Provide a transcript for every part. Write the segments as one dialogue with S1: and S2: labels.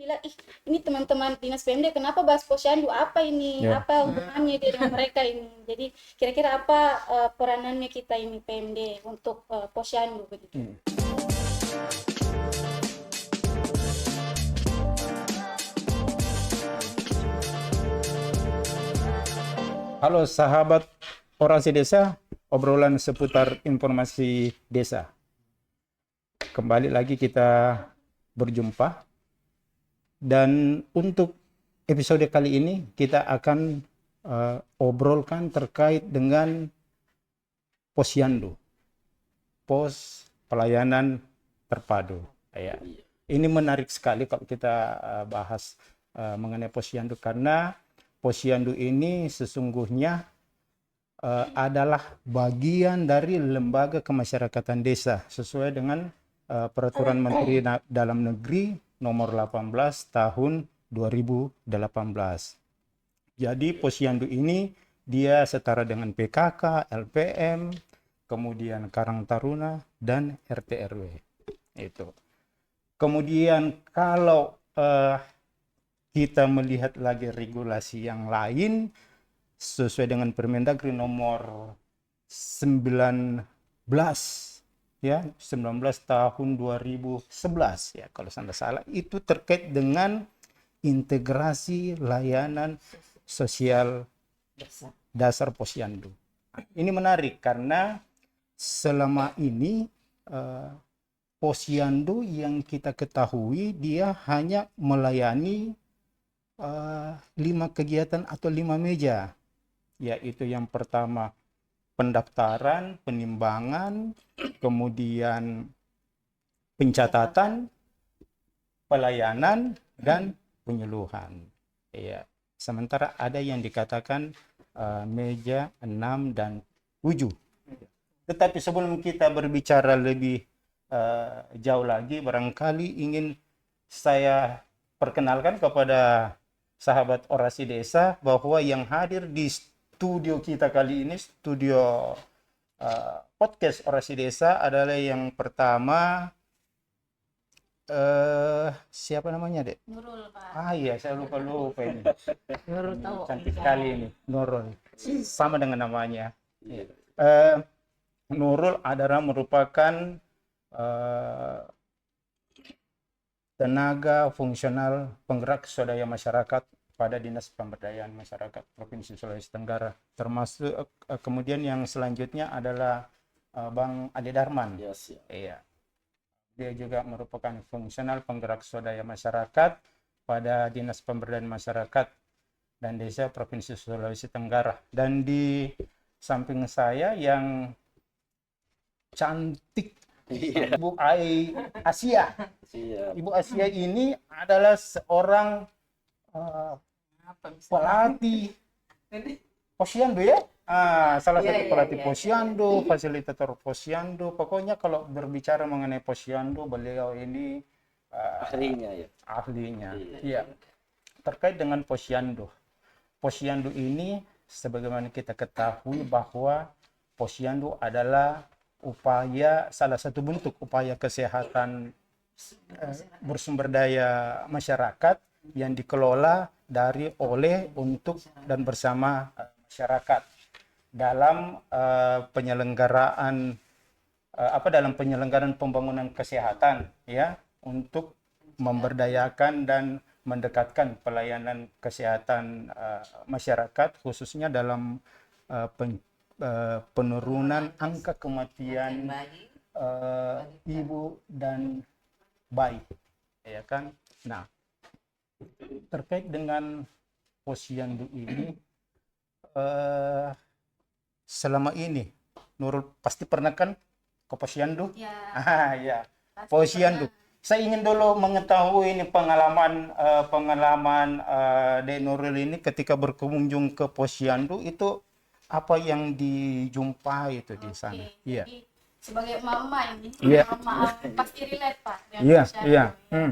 S1: bilang, ih ini teman-teman dinas PMD kenapa bahas posyandu, apa ini,
S2: Ya.
S1: apa hubungannya dia dengan mereka ini. Jadi kira-kira apa peranannya kita ini PMD untuk posyandu begitu.
S2: Halo sahabat Orasi Desa, obrolan seputar informasi desa. Kembali lagi kita berjumpa. Dan untuk episode kali ini kita akan obrolkan terkait dengan posyandu, pos pelayanan terpadu. Ya. Ini menarik sekali kalau kita bahas mengenai posyandu, karena posyandu ini sesungguhnya adalah bagian dari lembaga kemasyarakatan desa sesuai dengan peraturan Menteri Dalam Negeri nomor 18 tahun 2018. Jadi posyandu ini dia setara dengan PKK, LPM, kemudian Karang Taruna dan RT RW. Itu. Kemudian kalau kita melihat lagi regulasi yang lain sesuai dengan Permendagri nomor 19 ya 19 tahun 2011 ya kalau saya salah, itu terkait dengan integrasi layanan sosial dasar posyandu. Ini menarik karena selama ini posyandu yang kita ketahui dia hanya melayani 5 kegiatan atau 5 meja, yaitu yang pertama pendaftaran, penimbangan, kemudian pencatatan, pelayanan, dan penyuluhan. Ya. Sementara ada yang dikatakan meja 6 dan 7. Tetapi sebelum kita berbicara lebih jauh lagi, barangkali ingin saya perkenalkan kepada sahabat Orasi Desa bahwa yang hadir di studio kita kali ini, studio podcast Orasi Desa, adalah yang pertama siapa namanya, Dek?
S1: Nurul, Pak.
S2: Iya, saya lupa ini.
S3: Nurul tahu.
S2: Cantik sekali ini, Nurul. Sama dengan namanya. Nurul adalah merupakan tenaga fungsional penggerak swadaya masyarakat pada Dinas Pemberdayaan Masyarakat Provinsi Sulawesi Tenggara. Termasuk kemudian yang selanjutnya adalah Bang Ade Darman.
S3: Yes, ya.
S2: Iya. Dia juga merupakan fungsional penggerak swadaya masyarakat pada Dinas Pemberdayaan Masyarakat dan Desa Provinsi Sulawesi Tenggara. Dan di samping saya yang cantik, Ibu Asia. Ibu Asia ini adalah seorang pelatih posyandu ya. Salah satu pelatih posyandu, fasilitator posyandu. Pokoknya kalau berbicara mengenai posyandu, beliau ini ahlinya. Iya. Terkait dengan posyandu. Posyandu ini sebagaimana kita ketahui bahwa posyandu adalah salah satu bentuk upaya kesehatan bersumber daya masyarakat yang dikelola oleh, untuk, dan bersama masyarakat dalam penyelenggaraan pembangunan kesehatan ya, untuk memberdayakan dan mendekatkan pelayanan kesehatan masyarakat, khususnya dalam penurunan angka kematian ibu dan bayi, ya kan. Nah, terkait dengan posyandu ini, selama ini Nurul pasti pernah kan ke posyandu?
S1: Ya.
S2: Ya. Posyandu. Saya ingin dulu mengetahui ini pengalaman De Nurul ini ketika berkunjung ke posyandu itu apa yang dijumpai itu di sana. Iya.
S1: Jadi sebagai mama ini,
S2: Iya.
S1: mama pasti relate Pak dengan
S2: Iya,
S1: posyandu.
S2: iya.
S1: Ya.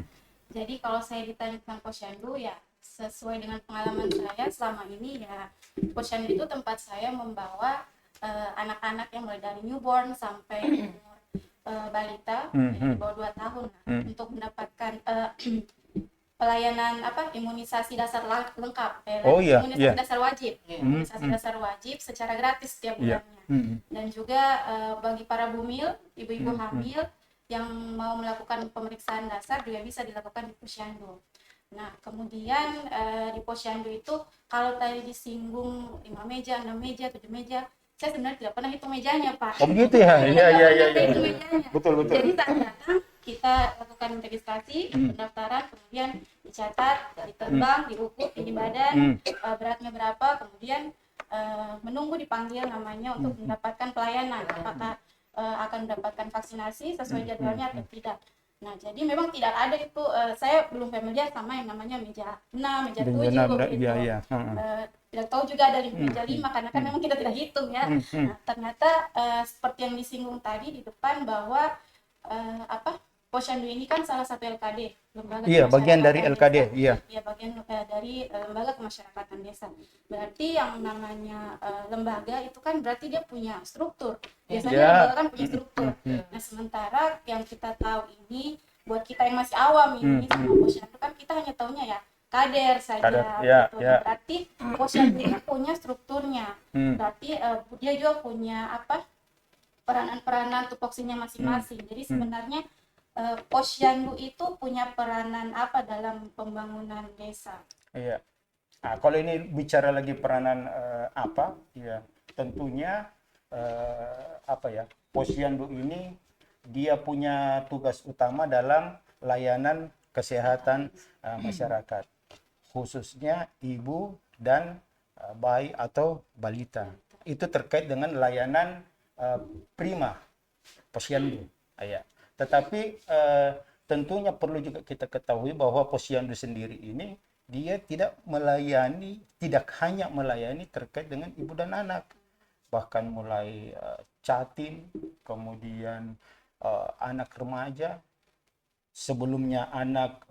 S1: Jadi kalau saya ditanya tentang posyandu ya sesuai dengan pengalaman saya selama ini ya, posyandu itu tempat saya membawa anak-anak yang mulai dari newborn sampai balita di bawah 2 tahun untuk mendapatkan pelayanan imunisasi dasar lengkap,
S2: Oh iya,
S1: imunisasi
S2: iya.
S1: dasar wajib, imunisasi
S2: Hmm.
S1: dasar wajib secara gratis setiap
S2: Iya.
S1: bulannya.
S2: Hmm.
S1: Dan juga bagi para bumil, ibu-ibu
S2: Hmm.
S1: hamil yang mau melakukan pemeriksaan dasar juga bisa dilakukan di Posyandu. Nah, kemudian di Posyandu itu kalau tadi disinggung 5 meja, 6 meja, 7 meja, saya sebenarnya tidak pernah hitung mejanya, Pak.
S2: Oh begitu ya? Iya,
S1: Tidak
S2: iya,
S1: pernah
S2: iya,
S1: saya
S2: iya.
S1: hitung mejanya.
S2: Betul, betul.
S1: Jadi saat datang kita lakukan registrasi, pendaftaran, kemudian dicatat, diterbang, diukur tinggi badan, beratnya berapa, kemudian menunggu dipanggil namanya untuk mendapatkan pelayanan, apakah akan mendapatkan vaksinasi sesuai jadwalnya atau tidak. Nah, jadi memang tidak ada itu, saya belum familiar sama yang namanya meja 6, meja 7, begitu.
S2: Iya, iya.
S1: Tidak tahu juga ada meja 5, karena kan memang kita tidak hitung ya. Nah, ternyata seperti yang disinggung tadi di depan bahwa Posyandu ini kan salah satu LKD, lembaga
S2: Iya, bagian dari
S1: kemasyarakatan
S2: LKD,
S1: desa.
S2: iya.
S1: Iya, bagian dari lembaga kemasyarakatan desa. Berarti yang namanya lembaga itu kan berarti dia punya struktur. Biasanya
S2: Ya.
S1: lembaga kan punya struktur. Nah, sementara yang kita tahu ini, buat kita yang masih awam ini sama Posyandu kan kita hanya taunya ya kader saja.
S2: Kader, ya,
S1: gitu.
S2: ya.
S1: Nah, berarti Posyandu ini punya strukturnya. Berarti dia juga punya peranan-peranan tupoksinya masing-masing. Jadi sebenarnya Posyandu itu punya peranan apa dalam pembangunan desa?
S2: Iya. Nah, kalau ini bicara lagi peranan apa, ya tentunya Posyandu ini dia punya tugas utama dalam layanan kesehatan masyarakat, khususnya ibu dan bayi atau balita. Itu terkait dengan layanan prima Posyandu. Ya. Tetapi tentunya perlu juga kita ketahui bahwa Posyandu sendiri ini dia tidak hanya melayani terkait dengan ibu dan anak, bahkan mulai catin, kemudian anak remaja, sebelumnya anak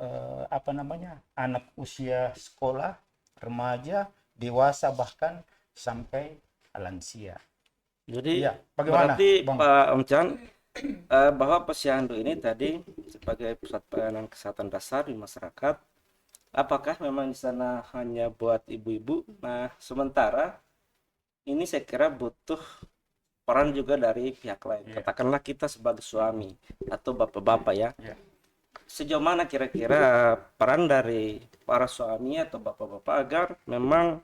S2: anak usia sekolah, remaja, dewasa, bahkan sampai lansia.
S3: Jadi
S2: Iya, bagaimana,
S3: berarti
S2: Bang?
S3: Pak Om Chan, bahwa Posyandu ini tadi sebagai pusat pelayanan kesehatan dasar di masyarakat, apakah memang di sana hanya buat ibu-ibu? Nah, sementara ini saya kira butuh peran juga dari pihak lain.
S2: Iya.
S3: Katakanlah kita sebagai suami atau bapak-bapak ya.
S2: Iya.
S3: Sejauh mana kira-kira peran dari para suami atau bapak-bapak agar memang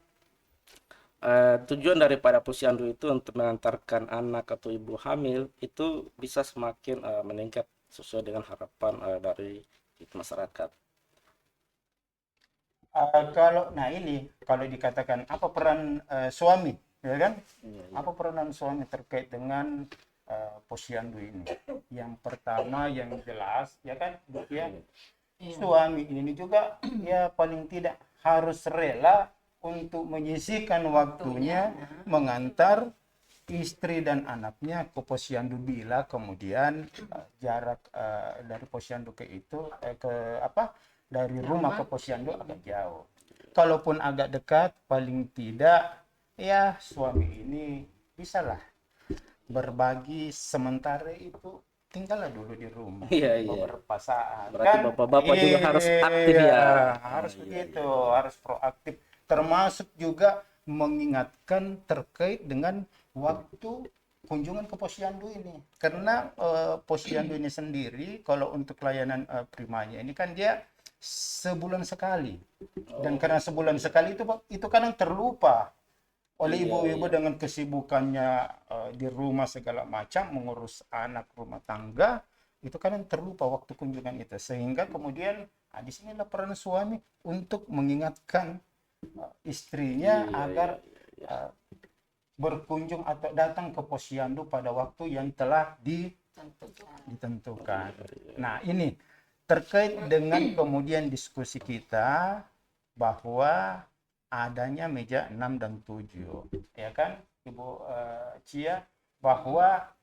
S3: tujuan daripada Posyandu itu untuk mengantarkan anak atau ibu hamil itu bisa semakin meningkat sesuai dengan harapan dari masyarakat.
S2: Kalau dikatakan apa peran suami, ya kan?
S3: Iya, iya.
S2: Apa peranan suami terkait dengan Posyandu ini? Yang pertama yang jelas, ya kan, Bu, ya, suami ini juga ya paling tidak harus rela untuk menyisihkan waktunya mengantar istri dan anaknya ke Posyandu bila kemudian jarak dari Posyandu dari rumah ke Posyandu agak jauh. Kalaupun agak dekat, paling tidak ya suami ini bisalah berbagi sementara itu, tinggallah dulu di rumah
S3: Iya, iya.
S2: beberapa saat.
S3: Berarti bapak-bapak juga harus aktif ya.
S2: Harus
S3: Iya,
S2: begitu, harus proaktif. Termasuk juga mengingatkan terkait dengan waktu kunjungan ke Posyandu ini. Karena Posyandu ini sendiri kalau untuk layanan primanya ini kan dia sebulan sekali. Dan karena sebulan sekali itu kadang terlupa oleh
S3: Iya,
S2: ibu-ibu
S3: iya.
S2: dengan kesibukannya di rumah segala macam, mengurus anak rumah tangga, itu kadang terlupa waktu kunjungan itu. Sehingga kemudian di sinilah peran suami untuk mengingatkan istrinya
S3: Iya,
S2: agar
S3: iya, iya.
S2: berkunjung atau datang ke Posyandu pada waktu yang telah ditentukan. Nah, ini terkait dengan kemudian diskusi kita bahwa adanya meja 6 dan 7, ya kan, Ibu Cia, bahwa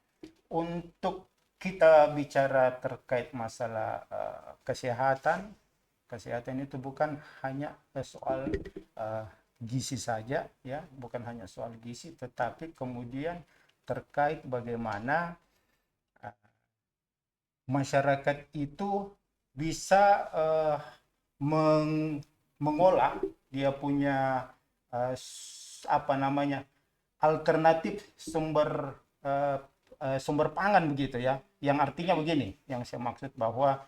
S2: untuk kita bicara terkait masalah kesehatan itu bukan hanya soal gizi saja, ya, bukan hanya soal gizi, tetapi kemudian terkait bagaimana masyarakat itu bisa mengolah, dia punya apa namanya, alternatif sumber pangan begitu ya. Yang artinya begini, yang saya maksud bahwa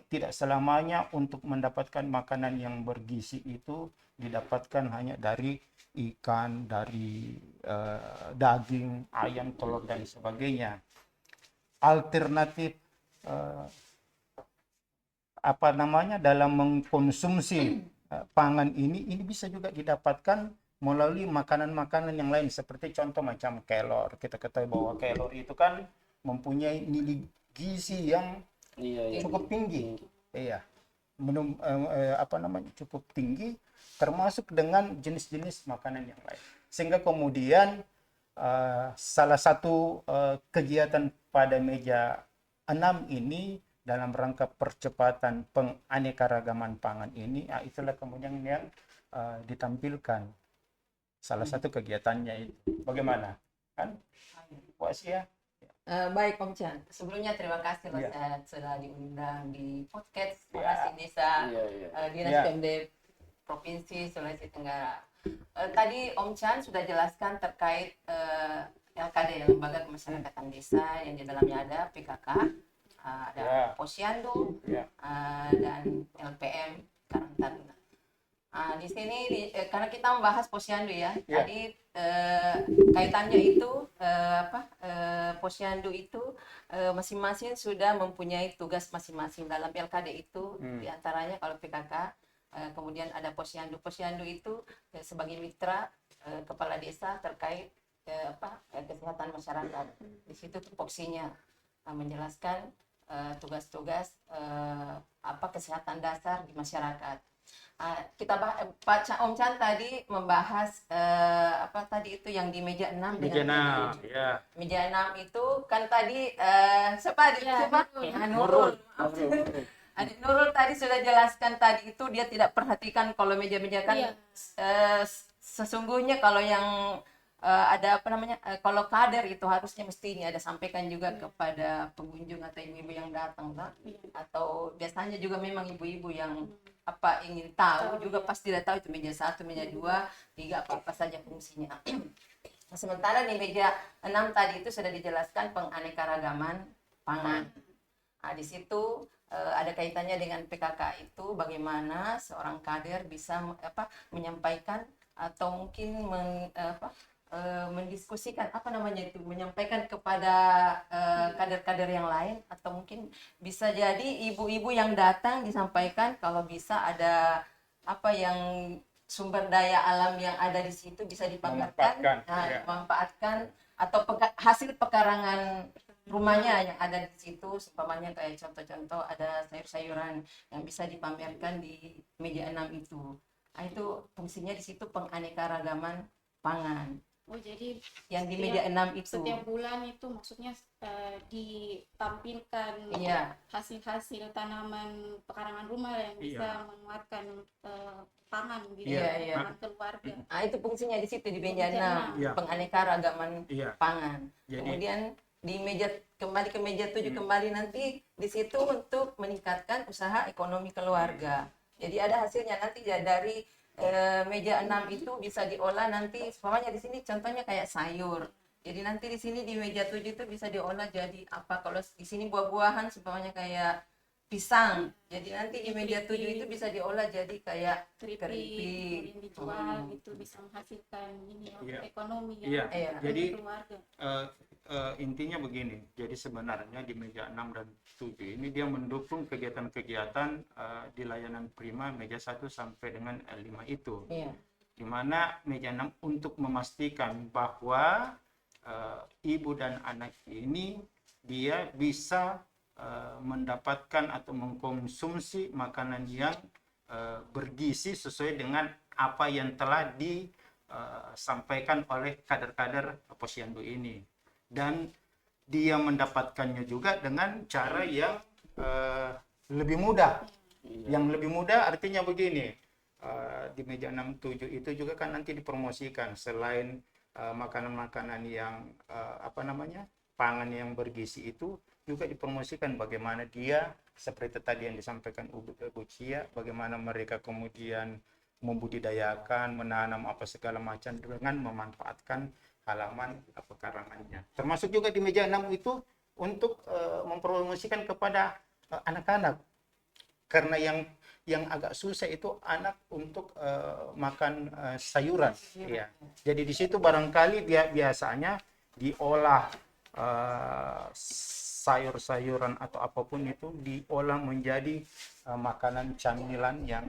S2: tidak selamanya untuk mendapatkan makanan yang bergizi itu didapatkan hanya dari ikan, dari daging, ayam, telur dan sebagainya. Alternatif apa namanya, dalam mengkonsumsi pangan ini bisa juga didapatkan melalui makanan-makanan yang lain, seperti contoh macam kelor. Kita ketahui bahwa kelor itu kan mempunyai nilai gizi yang
S3: Iya,
S2: cukup tinggi. Iya. Apa namanya, cukup tinggi, termasuk dengan jenis-jenis makanan yang lain. Sehingga kemudian salah satu kegiatan pada meja 6 ini dalam rangka percepatan penganekaragaman pangan ini, itulah kemudian yang ditampilkan. Salah satu kegiatannya itu. Bagaimana? Kan? Puas ya?
S4: Baik Om Chan, sebelumnya terima kasih Mas
S2: Iya.
S4: Chan sudah diundang di podcast
S2: Iya.
S4: Orasi Desa
S3: Iya, iya.
S4: Dinas
S2: Iya.
S4: PMD Provinsi Sulawesi Tenggara. Tadi Om Chan sudah jelaskan terkait LKD, Lembaga Kemasyarakatan Desa, yang di dalamnya ada PKK, ada
S2: Iya.
S4: Posyandu,
S2: Iya.
S4: dan LPM Karang Taruna. Di sini karena kita membahas posyandu ya,
S2: Ya.
S4: tadi kaitannya itu posyandu itu masing-masing sudah mempunyai tugas masing-masing dalam LKD itu, diantaranya kalau PKK, kemudian ada posyandu. Posyandu itu sebagai mitra kepala desa terkait kesehatan masyarakat. Di situ tupoksinya menjelaskan tugas-tugas kesehatan dasar di masyarakat. Pak Om Chan tadi membahas tadi itu yang di meja 6
S2: Meja
S4: dengan
S2: 6, ya.
S4: meja 6 itu kan tadi siapa
S1: Ya,
S4: siapa?
S1: Nurul.
S4: Nurul. Adik Nurul tadi sudah jelaskan, tadi itu dia tidak perhatikan kalau meja-meja kan
S1: Iya.
S4: sesungguhnya kalau yang ada kalau kader itu harusnya mestinya ada sampaikan juga kepada pengunjung atau ibu-ibu yang datang, tak? Atau biasanya juga memang ibu-ibu yang ingin tahu juga pasti tidak tahu itu meja 1, meja 2, 3 apa saja fungsinya. Sementara di meja 6 tadi itu sudah dijelaskan penganekaragaman pangan. Di situ ada kaitannya dengan PKK itu, bagaimana seorang kader bisa menyampaikan atau mungkin mendiskusikan menyampaikan kepada kader-kader yang lain, atau mungkin bisa jadi ibu-ibu yang datang disampaikan kalau bisa ada yang sumber daya alam yang ada di situ bisa dipamerkan, memanfaatkan atau hasil pekarangan rumahnya yang ada di situ, umpamanya kayak contoh-contoh ada sayur-sayuran yang bisa dipamerkan di meja 6 itu. Itu fungsinya di situ penganekaragaman pangan.
S1: Oh, jadi
S4: Yang di meja 6 itu.
S1: setiap bulan itu maksudnya ditampilkan
S4: Iya.
S1: hasil-hasil tanaman pekarangan rumah yang bisa menguatkan pangan gitu
S4: Iya,
S1: ya,
S4: iya.
S1: pangan keluarga.
S4: Itu fungsinya di situ di meja
S1: Meja
S4: 6,
S2: Iya.
S4: penganekaragaman
S2: Iya.
S4: pangan.
S2: Jadi-
S4: Kemudian di kembali ke meja 7 kembali nanti di situ untuk meningkatkan usaha ekonomi keluarga. Jadi ada hasilnya nanti ya dari meja 6 itu bisa diolah nanti, semuanya di sini contohnya kayak sayur. Jadi nanti di sini di meja 7 itu bisa diolah jadi apa? Kalau di sini buah-buahan semuanya kayak pisang. Jadi nanti di meja 7 itu bisa diolah jadi kayak
S1: Keripik,
S4: keripik.
S1: kemudian dijual gitu, bisa menghasilkan ini
S2: Iya.
S1: ekonomi
S2: Iya.
S4: Iya.
S2: Jadi
S1: keluarga.
S2: intinya begini. Jadi sebenarnya di meja 6 dan 7 ini dia mendukung kegiatan-kegiatan di layanan prima meja 1 sampai dengan 5 itu.
S4: Iya.
S2: Di mana meja 6 untuk memastikan bahwa ibu dan anak ini dia bisa mendapatkan atau mengkonsumsi makanan yang bergizi sesuai dengan apa yang telah disampaikan oleh kader-kader posyandu ini, dan dia mendapatkannya juga dengan cara yang lebih mudah. Yang lebih mudah artinya begini, di meja 67 itu juga kan nanti dipromosikan selain makanan-makanan yang pangan yang bergizi itu juga dipromosikan bagaimana dia seperti tadi yang disampaikan Bu Cia, bagaimana mereka kemudian membudidayakan, menanam apa segala macam dengan memanfaatkan halaman pekarangannya. Termasuk juga di meja 6 itu untuk mempromosikan kepada anak-anak. Karena yang agak susah itu anak untuk makan sayuran. Ya. Jadi di situ barangkali biasanya diolah sayur-sayuran atau apapun itu diolah menjadi makanan camilan yang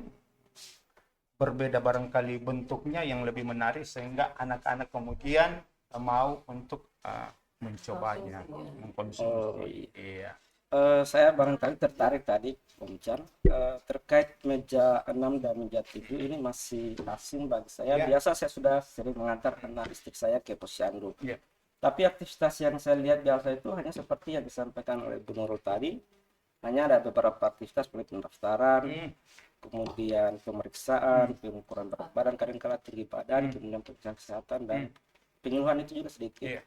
S2: berbeda barangkali bentuknya yang lebih menarik sehingga anak-anak kemudian mau untuk mencobanya, mengkonsumsi. Iya.
S3: Saya barangkali tertarik tadi, Om Chan, terkait meja 6 dan meja 7 ini masih asing bagi saya.
S2: Ya.
S3: Biasa saya sudah sering mengantar anak istri saya ke posyandu.
S2: Ya.
S3: Tapi aktivitas yang saya lihat biasa itu hanya seperti yang disampaikan oleh Bu Nurul tadi. Hanya ada beberapa aktivitas seperti pendaftaran, kemudian pemeriksaan, pengukuran berat badan, kadang-kala tinggi badan, kemudian pemeriksaan kesehatan, dan penyuluhan itu juga sedikit.
S2: Iya.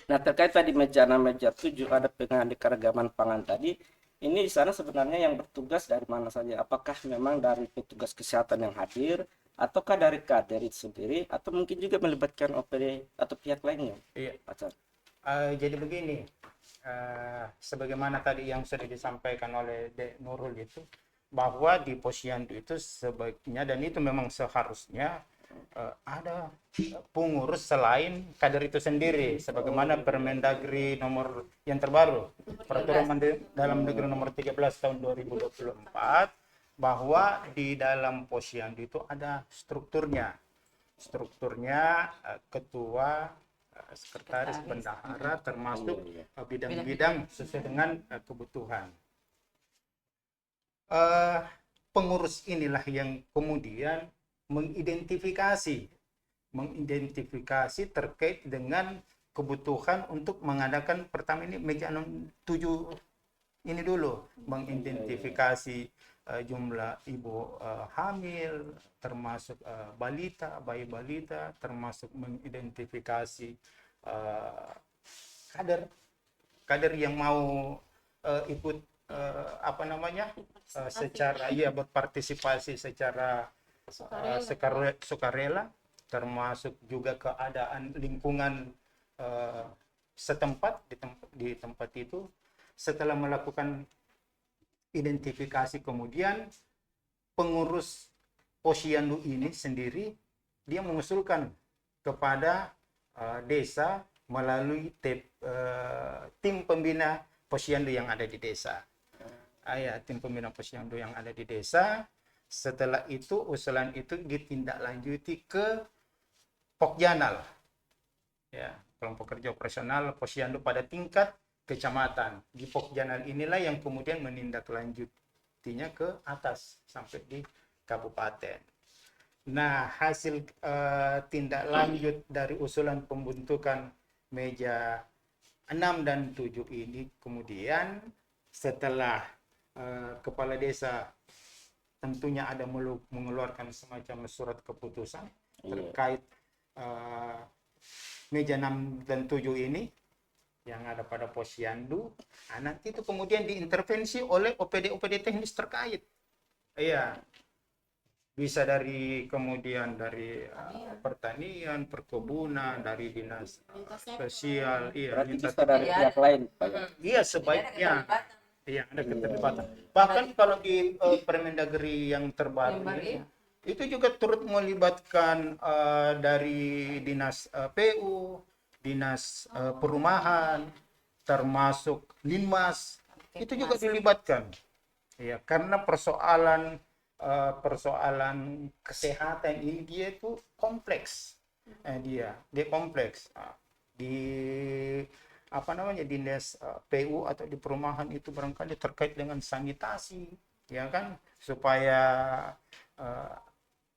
S3: Nah, terkait tadi meja 6, meja 7 ada penganeka-ragaman pangan tadi. Ini di sana sebenarnya yang bertugas dari mana saja? Apakah memang dari petugas kesehatan yang hadir, ataukah dari kader itu sendiri, atau mungkin juga melibatkan OPD atau pihak lainnya?
S2: Iya.
S3: Pak Chan?
S2: Jadi begini, sebagaimana tadi yang sudah disampaikan oleh Dek Nurul itu, bahwa di posyandu itu sebaiknya, dan itu memang seharusnya ada pengurus selain kader itu sendiri, sebagaimana Permendagri nomor yang terbaru, Peraturan Dalam Negeri nomor 13 tahun 2024, bahwa di dalam posyandu itu ada strukturnya, ketua, sekretaris, bendahara, termasuk bidang-bidang sesuai dengan kebutuhan. Pengurus inilah yang kemudian mengidentifikasi terkait dengan kebutuhan untuk mengadakan pertama ini meja 7 ini dulu, mengidentifikasi jumlah ibu hamil, termasuk bayi balita, termasuk mengidentifikasi kader yang mau ikut secara berpartisipasi secara sukarela, termasuk juga keadaan lingkungan setempat di tempat itu. Setelah melakukan identifikasi, kemudian pengurus posyandu ini sendiri dia mengusulkan kepada desa melalui tim pembina posyandu yang ada di desa. Tim pembina posyandu yang ada di desa. Setelah itu usulan itu ditindaklanjuti ke Pokjanal, ya, kelompok kerja operasional posyandu pada tingkat kecamatan. Di Pokjanal inilah yang kemudian menindaklanjutinya ke atas sampai di kabupaten. Nah, hasil tindak lanjut dari usulan pembentukan meja 6 dan 7 ini kemudian setelah kepala desa tentunya ada mengeluarkan semacam surat keputusan terkait meja 6 dan 7 ini yang ada pada posyandu. Nanti itu kemudian diintervensi oleh OPD teknis terkait. Iya. Bisa dari pertanian, perkebunan, dari dinas sosial,
S3: Berarti bisa dari pihak lain, Pak.
S2: Iya, sebaiknya. Iya, ada keterlibatan. Bahkan kalau di Permendagri yang terbaru ini, itu juga turut melibatkan dari dinas PU, dinas perumahan, termasuk Linmas, itu juga dilibatkan. Ya, karena persoalan kesehatan ini dia itu kompleks. Dia kompleks. Dinas PU atau di perumahan itu barangkali terkait dengan sanitasi, ya kan, supaya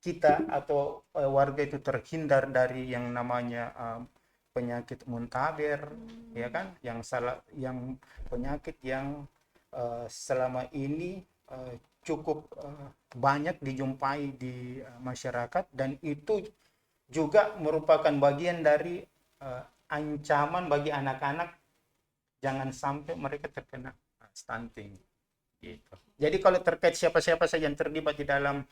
S2: kita atau warga itu terhindar dari yang namanya penyakit muntaber, ya kan, yang penyakit yang selama ini cukup banyak dijumpai di masyarakat, dan itu juga merupakan bagian dari ancaman bagi anak-anak jangan sampai mereka terkena stunting gitu. Jadi kalau terkait siapa-siapa saja yang terlibat di dalam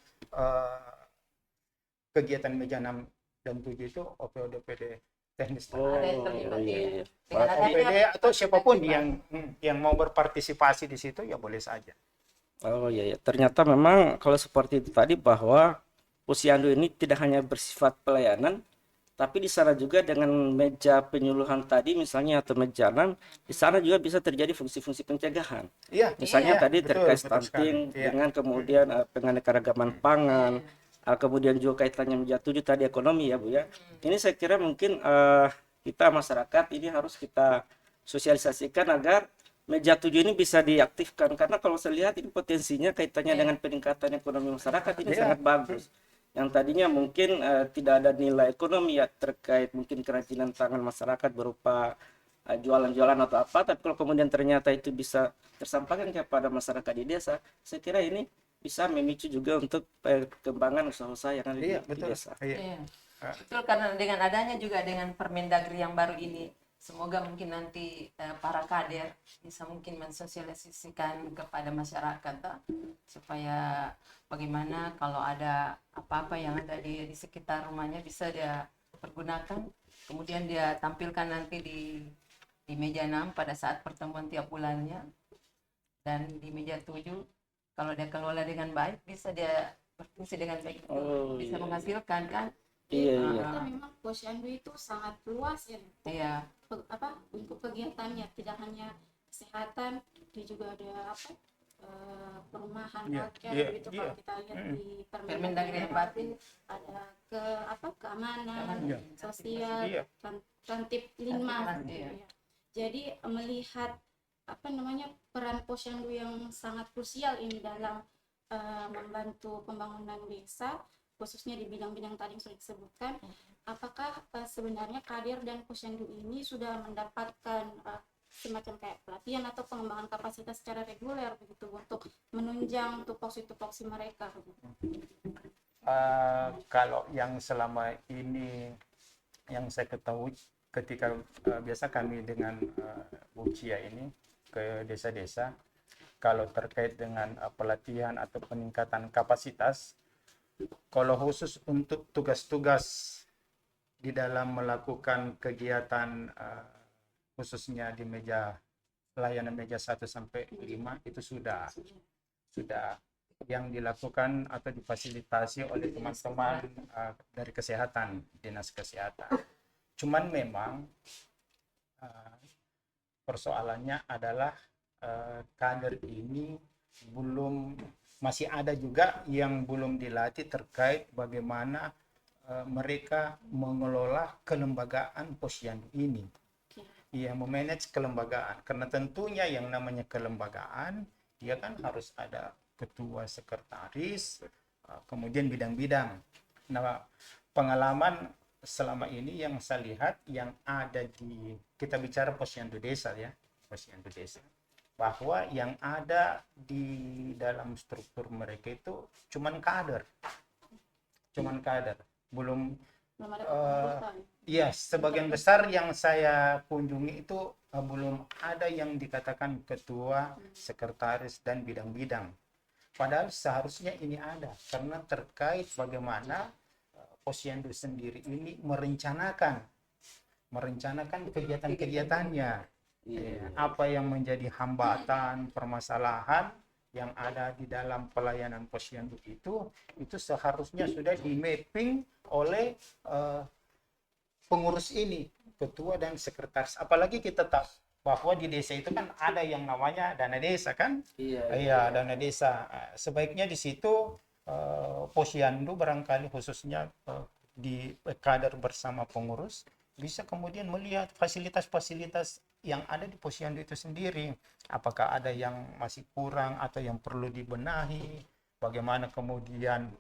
S2: kegiatan meja 6 dan 7 itu OPD teknis
S3: Oh,
S4: Ada yang terlibat,
S3: iya,
S4: iya.
S3: iya.
S4: Dengan
S3: Berarti-
S4: adanya
S2: OPD atau siapapun
S4: terlibat.
S2: yang mau berpartisipasi di situ ya boleh saja.
S3: Oh iya, iya. Ternyata memang kalau seperti itu tadi bahwa posyandu ini tidak hanya bersifat pelayanan, tapi di sana juga dengan meja penyuluhan tadi misalnya atau meja 6, di sana juga bisa terjadi fungsi-fungsi pencegahan.
S2: Iya,
S3: Misalnya
S4: Iya,
S3: tadi
S2: betul,
S3: terkait
S2: betul sekali.
S3: stunting
S2: Iya.
S3: dengan kemudian penganekaragaman pangan, kemudian juga kaitannya meja 7 tadi ekonomi ya Bu ya. Ini saya kira mungkin kita masyarakat ini harus kita sosialisasikan agar meja 7 ini bisa diaktifkan karena kalau saya lihat ini potensinya kaitannya dengan peningkatan ekonomi masyarakat ini
S2: Iya.
S3: sangat bagus. Yang tadinya mungkin tidak ada nilai ekonomi ya terkait mungkin kerajinan tangan masyarakat berupa jualan-jualan atau apa, tapi kalau kemudian ternyata itu bisa tersampaikan kepada masyarakat di desa, saya kira ini bisa memicu juga untuk perkembangan usaha-usaha yang ada
S2: Iya,
S3: di
S2: betul.
S3: desa.
S2: Iya.
S4: Iya. Betul, karena dengan adanya juga dengan Permendagri yang baru ini, semoga mungkin nanti para kader bisa mungkin mensosialisasikan kepada masyarakat supaya bagaimana kalau ada apa-apa yang ada di sekitar rumahnya bisa dia pergunakan, kemudian dia tampilkan nanti di meja 6 pada saat pertemuan tiap bulannya, dan di meja 7 kalau dia kelola dengan baik bisa dia berfungsi dengan baik,
S3: Oh,
S4: bisa
S3: iya.
S4: menghasilkan kan.
S3: Iya, iya.
S1: Ternyata memang posyandu itu sangat luas ya,
S4: Iya.
S1: untuk kegiatannya, tidak hanya kesehatan, dia juga ada perumahan,
S2: Iya,
S1: healthcare
S2: iya,
S1: gitu.
S2: iya.
S1: Kalau kita lihat di
S4: Permendagri yang baru.
S1: ada keamanan,
S2: Iya.
S1: sosial,
S2: Iya.
S1: Tertib 5.
S4: Iya.
S1: Jadi melihat peran posyandu yang sangat krusial ini dalam membantu pembangunan desa, khususnya di bidang-bidang tadi yang sudah disebutkan. Apakah sebenarnya kader dan posyandu ini sudah mendapatkan semacam kayak pelatihan atau pengembangan kapasitas secara reguler begitu untuk menunjang tupoksi-tupoksi mereka?
S2: Kalau yang selama ini yang saya ketahui ketika biasa kami dengan Bu Cia ini ke desa-desa, kalau terkait dengan pelatihan atau peningkatan kapasitas, kalau khusus untuk tugas-tugas di dalam melakukan kegiatan khususnya di meja pelayanan meja 1 sampai 5 itu sudah yang dilakukan atau difasilitasi oleh teman-teman dari kesehatan, dinas kesehatan. Cuman memang persoalannya adalah kader ini masih ada juga yang belum dilatih terkait bagaimana mereka mengelola kelembagaan posyandu ini. Ia memanage kelembagaan, karena tentunya yang namanya kelembagaan dia kan harus ada ketua, sekretaris, kemudian bidang-bidang. Nah, pengalaman selama ini yang saya lihat yang ada kita bicara posyandu desa ya, posyandu desa, bahwa yang ada di dalam struktur mereka itu cuman kader, belum
S1: Belum ada kepengurusan.
S2: iya, sebagian besar yang saya kunjungi itu belum ada yang dikatakan ketua, sekretaris, dan bidang-bidang. Padahal seharusnya ini ada, karena terkait bagaimana posyandu sendiri ini merencanakan kegiatan-kegiatannya. Apa yang menjadi hambatan, permasalahan yang ada di dalam pelayanan posyandu itu seharusnya sudah di mapping oleh pengurus ini, ketua dan sekretaris. Apalagi kita tahu bahwa di desa itu kan ada yang namanya dana desa kan? Iya, dana desa. Sebaiknya di situ posyandu barangkali khususnya di kader bersama pengurus bisa kemudian melihat fasilitas-fasilitas yang ada di posyandu itu sendiri. Apakah ada yang masih kurang atau yang perlu dibenahi? Bagaimana kemudian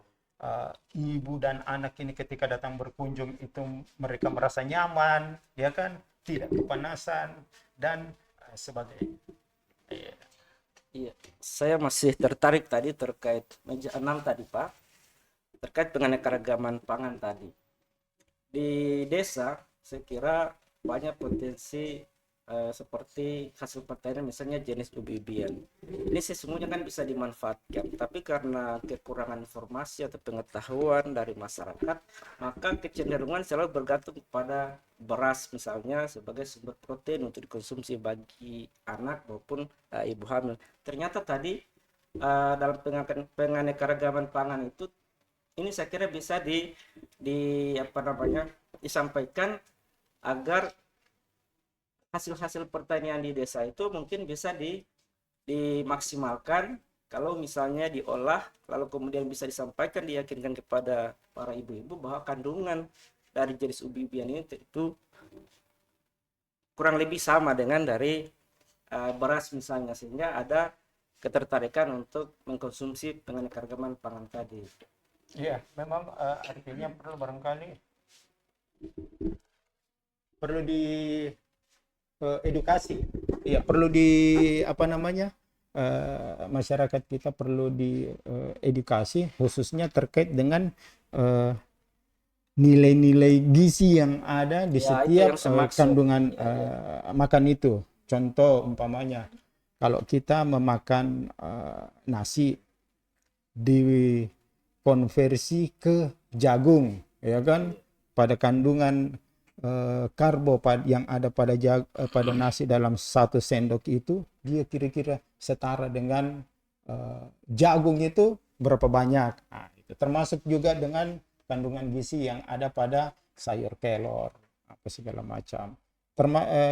S2: ibu dan anak ini ketika datang berkunjung itu mereka merasa nyaman, ya kan, tidak kepanasan dan sebagainya.
S3: Iya, saya masih tertarik tadi terkait meja 6 tadi Pak, terkait penganekaragaman pangan tadi. Di desa, saya kira banyak potensi seperti hasil pertanian misalnya jenis ubi-ubian. Ini sesungguhnya kan bisa dimanfaatkan, tapi karena kekurangan informasi atau pengetahuan dari masyarakat, maka kecenderungan selalu bergantung kepada beras misalnya sebagai sumber protein untuk dikonsumsi bagi anak maupun ibu hamil. Ternyata tadi dalam penganekaragaman pangan itu, ini saya kira bisa di apa namanya disampaikan agar hasil-hasil pertanian di desa itu mungkin bisa dimaksimalkan kalau misalnya diolah, lalu kemudian bisa disampaikan, diyakinkan kepada para ibu-ibu bahwa kandungan dari jenis ubi-ubian ini itu kurang lebih sama dengan dari beras misalnya, sehingga ada ketertarikan untuk mengkonsumsi penganekaragaman pangan tadi.
S2: Iya, memang artinya perlu barangkali perlu di edukasi. Iya, perlu di apa namanya? Masyarakat kita perlu di edukasi khususnya terkait dengan nilai-nilai gizi yang ada di
S3: Ya, itu
S2: setiap
S3: yang semaksud.
S2: kandungan makan itu. Contoh umpamanya kalau kita memakan nasi dikonversi ke jagung, ya kan, pada kandungan karbo yang ada pada nasi dalam 1 sendok itu, dia kira-kira setara dengan jagung itu berapa banyak. Nah, itu termasuk juga dengan kandungan gizi yang ada pada sayur kelor apa segala macam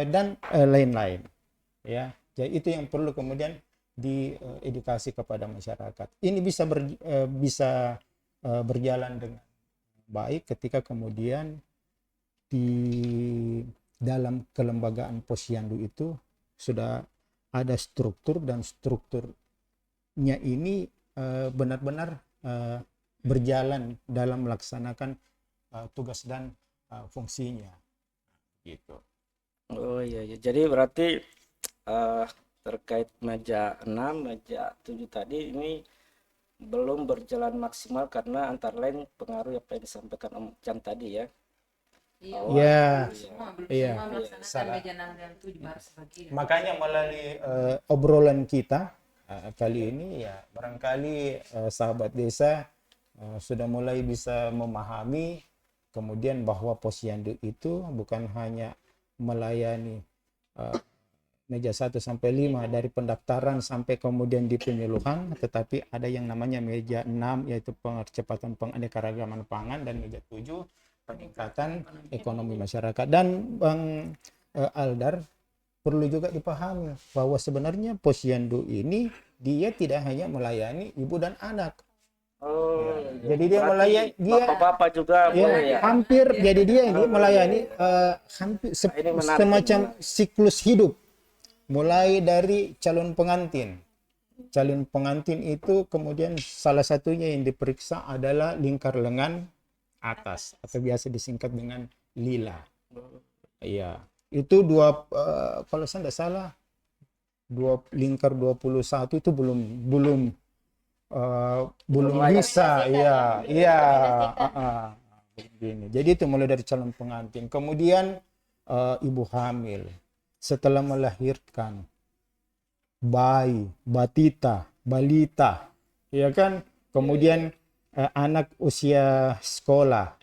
S2: dan lain-lain, ya. Jadi itu yang perlu kemudian diedukasi kepada masyarakat. Ini bisa berjalan dengan baik ketika kemudian di dalam kelembagaan Posyandu itu sudah ada struktur, dan strukturnya ini benar-benar berjalan dalam melaksanakan tugas dan fungsinya gitu.
S3: Oh iya, iya. Jadi berarti terkait meja 6, meja 7 tadi ini belum berjalan maksimal karena antara lain pengaruh apa yang disampaikan Om Chan tadi ya.
S4: Iya,
S3: Oh,
S2: Ya,
S4: belum
S2: iya.
S4: semua melaksanakan
S2: Salah.
S4: meja 6 dan 7 baru sebagian.
S2: Makanya melalui obrolan kita kali ini, ya barangkali sahabat desa sudah mulai bisa memahami kemudian bahwa Posyandu itu bukan hanya melayani meja 1 sampai 5 dari pendaftaran sampai kemudian di penyuluhan, tetapi ada yang namanya meja 6 yaitu percepatan penganekaragaman pangan, dan meja 7 peningkatan ekonomi masyarakat. Dan Bang Aldar, perlu juga dipahami bahwa sebenarnya Posyandu ini dia tidak hanya melayani ibu dan anak.
S3: Oh,
S2: Jadi dia
S3: berarti
S2: melayani
S3: bapak-bapak juga boleh ya.
S2: hampir, jadi dia ini melayani hampir
S3: Ini menarik,
S2: semacam
S3: menarik.
S2: siklus hidup, mulai dari calon pengantin. Calon pengantin itu kemudian salah satunya yang diperiksa adalah lingkar lengan atas atau biasa disingkat dengan lila. Iya, itu kalau saya tidak salah lingkar 21 itu belum
S3: layak.
S2: bisa, iya,
S1: Belum
S2: iya.
S1: direkomendasikan.
S2: Begini. Jadi itu mulai dari calon pengantin, kemudian ibu hamil, setelah melahirkan bayi, balita, ya kan, kemudian anak usia sekolah,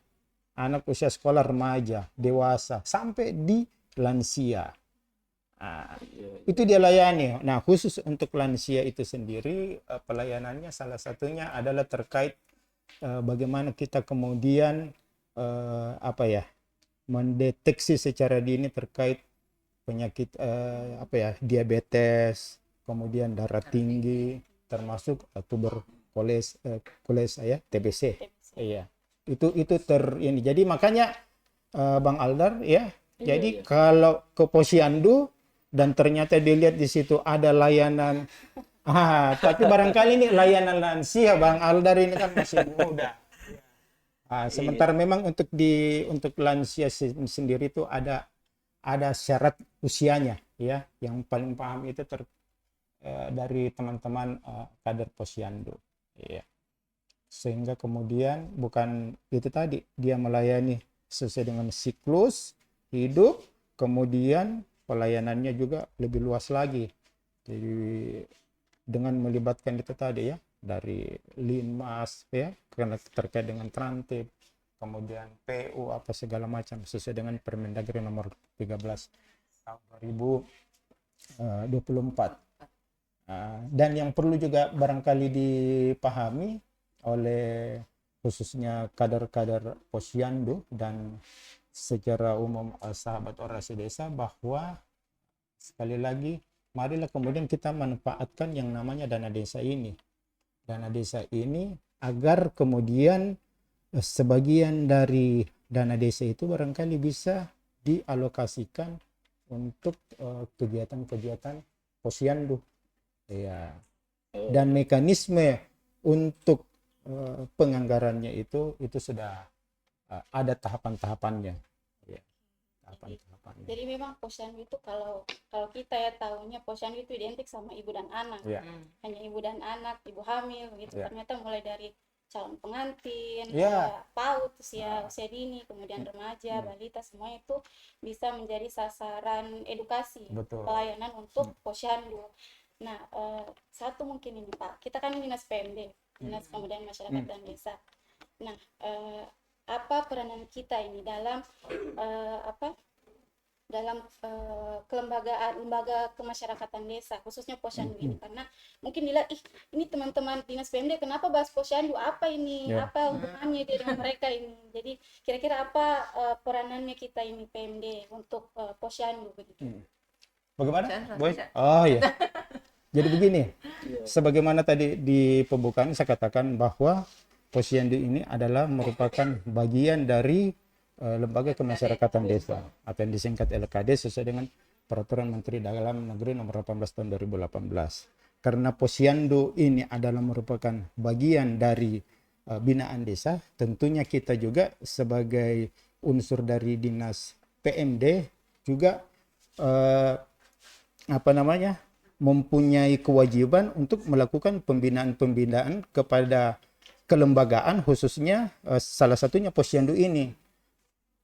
S2: remaja, dewasa, sampai di lansia. Nah, itu dia layani. Nah, khusus untuk lansia itu sendiri, pelayanannya salah satunya adalah terkait bagaimana kita kemudian mendeteksi secara dini terkait penyakit diabetes, kemudian darah tinggi, termasuk tuberkulosis, TBC. Iya. Itu ini. Jadi makanya Bang Aldar ya. Jadi kalau ke Posyandu dan ternyata dilihat di situ ada layanan tapi barangkali ini layanan lansia, Bang Aldar ini kan masih muda. Sementara memang untuk lansia sendiri itu ada syarat usianya, ya, yang paling paham itu dari teman-teman kader Posyandu, ya. Sehingga kemudian bukan itu tadi, dia melayani sesuai dengan siklus hidup, kemudian pelayanannya juga lebih luas lagi. Jadi dengan melibatkan itu tadi ya, dari Linmas ya, karena terkait dengan Trantip, kemudian PU apa segala macam sesuai dengan Permendagri nomor 13 tahun 2024. Dan yang perlu juga barangkali dipahami oleh khususnya kader-kader Posyandu dan secara umum sahabat orasi desa, bahwa sekali lagi marilah kemudian kita manfaatkan yang namanya dana desa ini. Dana desa ini agar kemudian sebagian dari dana desa itu barangkali bisa dialokasikan untuk kegiatan-kegiatan Posyandu. Ya. Dan mekanisme untuk penganggarannya itu sudah ada tahapan-tahapannya. Ya, tahapan-tahapannya.
S1: Jadi memang posyandu itu kalau kita ya tahunya posyandu itu identik sama ibu dan anak.
S2: Ya.
S1: Hanya ibu dan anak, ibu hamil gitu.
S2: Ya.
S1: Ternyata mulai dari calon pengantin,
S2: Ya.
S1: PAUD, usia dini, kemudian remaja, balita, semua itu bisa menjadi sasaran edukasi,
S2: Betul.
S1: pelayanan untuk posyandu. Nah, satu mungkin ini Pak, kita kan dinas PMD, dinas kemudian masyarakat dan desa. Nah, apa peranan kita ini dalam kelembagaan, lembaga kemasyarakatan desa, khususnya posyandu ini, karena mungkin dilihat ini teman-teman dinas PMD kenapa bahas posyandu, apa ini, apa hubungannya dia dengan mereka ini. Jadi kira-kira apa peranannya kita ini PMD untuk posyandu begitu.
S2: Bagaimana, Boy? Oh ya. Jadi begini, sebagaimana tadi di pembukaan saya katakan bahwa Posyandu ini adalah merupakan bagian dari lembaga kemasyarakatan desa atau yang disingkat LKD sesuai dengan Peraturan Menteri Dalam Negeri Nomor 18 Tahun 2018. Karena Posyandu ini adalah merupakan bagian dari binaan desa, tentunya kita juga sebagai unsur dari dinas PMD juga mempunyai kewajiban untuk melakukan pembinaan-pembinaan kepada kelembagaan, khususnya salah satunya Posyandu ini.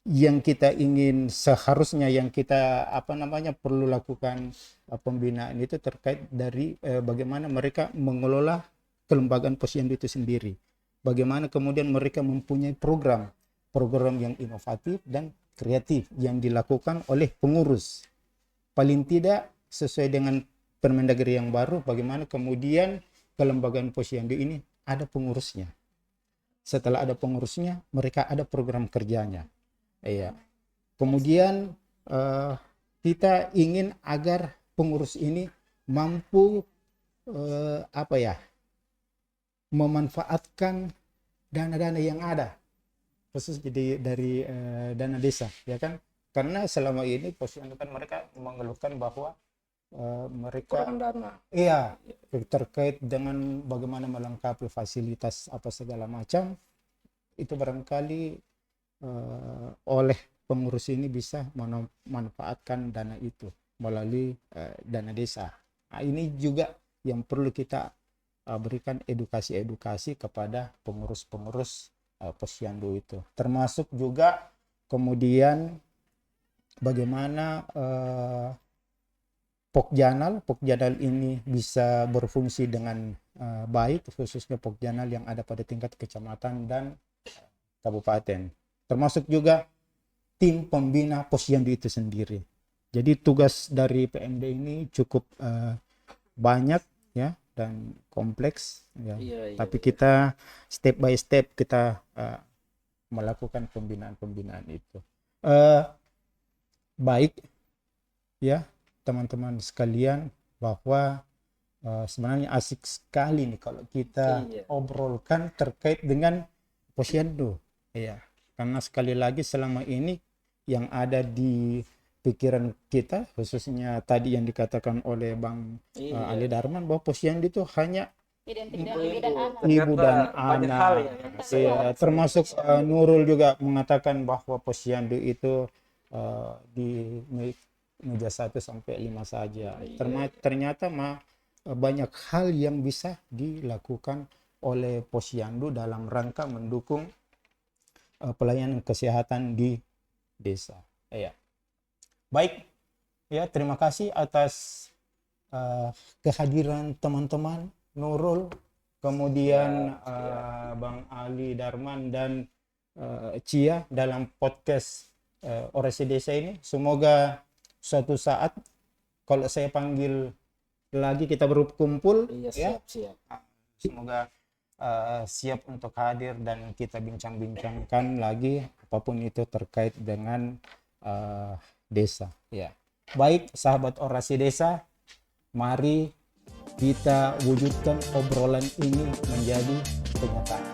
S2: Yang kita ingin seharusnya yang kita perlu lakukan pembinaan itu terkait dari bagaimana mereka mengelola kelembagaan Posyandu itu sendiri. Bagaimana kemudian mereka mempunyai program yang inovatif dan kreatif yang dilakukan oleh pengurus. Paling tidak sesuai dengan Permendagri yang baru, bagaimana kemudian kelembagaan Posyandu ini ada pengurusnya. Setelah ada pengurusnya, mereka ada program kerjanya. Iya. Kemudian kita ingin agar pengurus ini mampu memanfaatkan dana-dana yang ada, khusus dari dana desa, ya kan? Karena selama ini Posyandu kan mereka mengeluhkan bahwa mereka iya terkait dengan bagaimana melengkapi fasilitas apa segala macam itu barangkali oleh pengurus ini bisa memanfaatkan dana itu melalui dana desa. Nah, ini juga yang perlu kita berikan edukasi kepada pengurus-pengurus Posyandu itu, termasuk juga kemudian bagaimana Pokjanal ini bisa berfungsi dengan baik, khususnya Pokjanal yang ada pada tingkat kecamatan dan kabupaten. Termasuk juga tim pembina Posyandu itu sendiri. Jadi tugas dari PMD ini cukup banyak ya dan kompleks ya. Tapi kita step by step kita melakukan pembinaan itu. Baik ya teman-teman sekalian, bahwa sebenarnya asik sekali nih kalau kita obrolkan terkait dengan Posyandu. Iya, karena sekali lagi selama ini yang ada di pikiran kita, khususnya tadi yang dikatakan oleh Bang Ali Darman, bahwa Posyandu itu hanya
S1: Identik dengan ibu dan anak.
S2: ibu dan
S3: banyak hal
S2: anak. Ya, termasuk Nurul juga mengatakan bahwa Posyandu itu di meja 1 sampai 5 saja. Ternyata banyak hal yang bisa dilakukan oleh Posyandu dalam rangka mendukung pelayanan kesehatan di desa. Ya. Baik, Ya, terima kasih atas kehadiran teman-teman Nurul, kemudian Bang Ali Darman dan Cia dalam podcast Orasi Desa ini. Semoga suatu saat kalau saya panggil lagi kita berkumpul,
S5: Iya, siap.
S2: semoga siap untuk hadir dan kita bincang-bincangkan lagi apapun itu terkait dengan desa. Ya, baik sahabat Orasi Desa, mari kita wujudkan obrolan ini menjadi kenyataan.